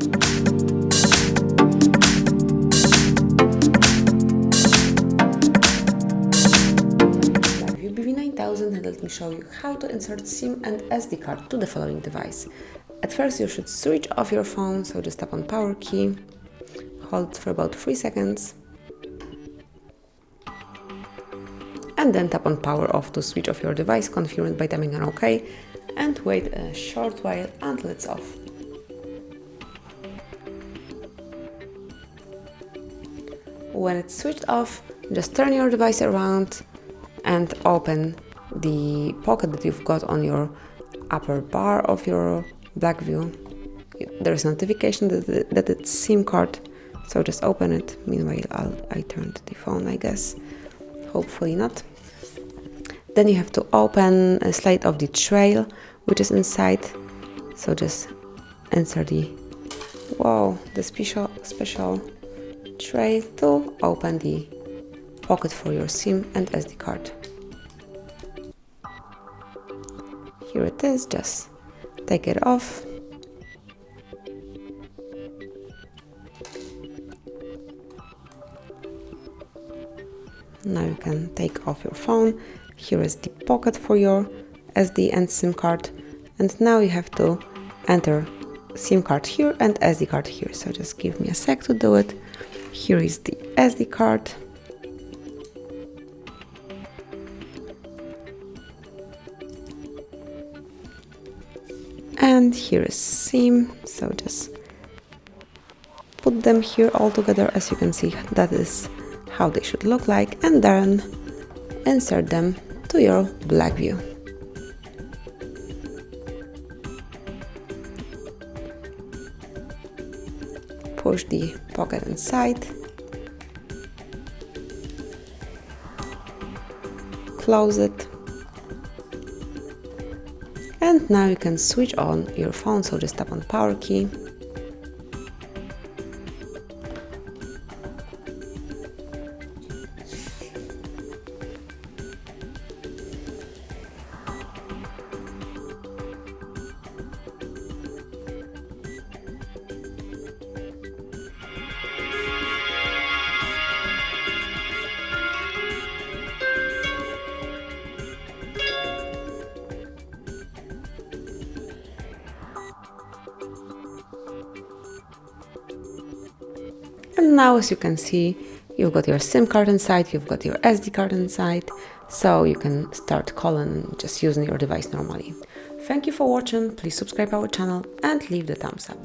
BLACKVIEW BV9000, and let me show you how to insert SIM and SD card to the following device. At first you should switch off your phone, so just tap on power key, hold it for about 3 seconds, and then tap on power off to switch off your device, confirm it by tapping on OK, and wait a short while until it's off. When it's switched off, just turn your device around and open the pocket that you've got on your upper bar of your BLACKVIEW. There's a notification that it's SIM card, so just open it. Meanwhile, I turned the phone, I guess. Hopefully not. Then you have to open a slide of the trail, which is inside. So just insert the special tray to open the pocket for your SIM and SD card. Here it is, just take it off. Now you can take off your phone. Here is the pocket for your SD and SIM card, and now you have to enter SIM card here and SD card here, so just give me a sec to do it. Here is the SD card. And here is SIM, so just put them here all together. As you can see, that is how they should look like, and then insert them to your BLACKVIEW. Push the pocket inside, close it, and now you can switch on your phone, so just tap on power key. And now, as you can see, you've got your SIM card inside, you've got your SD card inside, so you can start calling just using your device normally. Thank you for watching, please subscribe our channel and leave the thumbs up.